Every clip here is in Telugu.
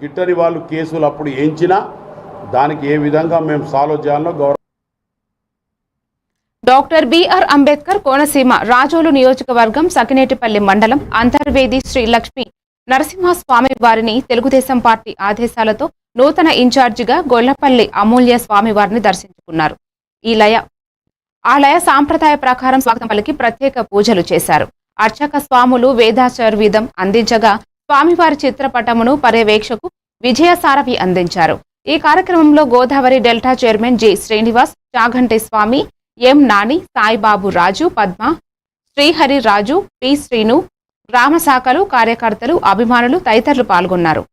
గిట్టని వాళ్ళు కేసులు అప్పుడు ఏంచినా దానికి ఏ విధంగా మేము సాల్వ్ చేయాలో డాక్టర్ బిఆర్ అంబేద్కర్ కోనసీమ రాజోలు నియోజకవర్గం సకినేటిపల్లి మండలం అంతర్వేది శ్రీ లక్ష్మీ నరసింహస్వామి వారిని తెలుగుదేశం పార్టీ ఆదేశాలతో నూతన ఇన్ఛార్జిగా గొల్లపల్లి అమూల్య స్వామి వారిని దర్శించుకున్నారు. ఆ లయ సాంప్రదాయ ప్రకారం స్వాగతం పలికి ప్రత్యేక పూజలు చేశారు. అర్చక స్వాములు వేదాచర్వీదం అందించగా స్వామివారి చిత్రపటమును పర్యవేక్షకు విజయసారవి అందించారు. ఈ కార్యక్రమంలో Godavari delta chairman G Srinivas, Chaganti Swamy, M Nani, Saibabu Raju, Padma, Srihari Raju, P Srinu, గ్రామ శాఖలు, కార్యకర్తలు, అభిమానులు తదితరులు పాల్గొన్నారు.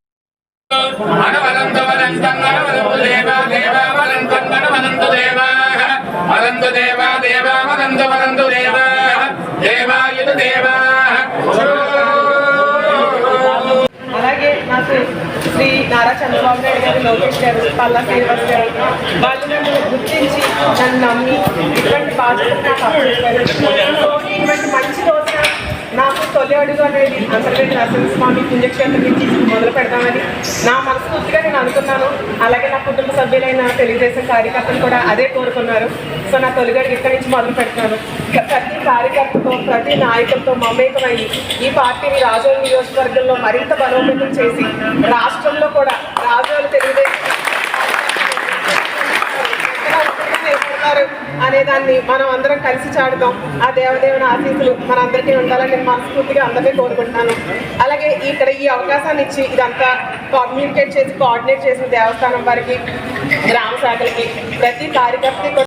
అలాగే నాకు శ్రీ నారా చంద్రబాబు నాయుడు గారు, లోకేష్ గారు, పల్లా శ్రీనివాస్ గారు వాళ్ళు నన్ను గుర్తించి నన్ను నమ్మి ఇటువంటి బాధ్యతలు నాకు అప్పచెప్పారు. ఇటువంటి మంచి రోజున నాకు తొలి అడుగు అనేది అంతర్వేది నరసింహస్వామి పుణ్యక్షేత్రం నుంచి మొదలు పెడతామని నా మనస్ఫూర్తిగా నేను అనుకున్నాను. అలాగే నా కుటుంబ సభ్యులైన తెలుగుదేశం కార్యకర్తలు కూడా అదే కోరుకున్నారు. సో నా తొలి అడుగు ఇక్కడి నుంచి మొదలు పెడతాను. ప్రతి కార్యకర్తతో, ప్రతి నాయకులతో మమేకమై ఈ పార్టీని రాజోలు నియోజకవర్గంలో మరింత బలోపేతం చేసి రాష్ట్రంలో కూడా రాజోలు తెలుగుదేశం అనేదాన్ని మనం అందరం కలిసి చాడుదాం. ఆ దేవదేవుని ఆశీస్సులు మనందరికీ ఉండాలని నేను మనస్ఫూర్తిగా అందరినీ కోరుకుంటున్నాను. అలాగే ఇక్కడ ఈ అవకాశాన్ని ఇచ్చి ఇదంతా కోఆర్డినేట్ చేసిన దేవస్థానం వారికి, గ్రామ శాఖలకి, ప్రతి కార్యకర్తకి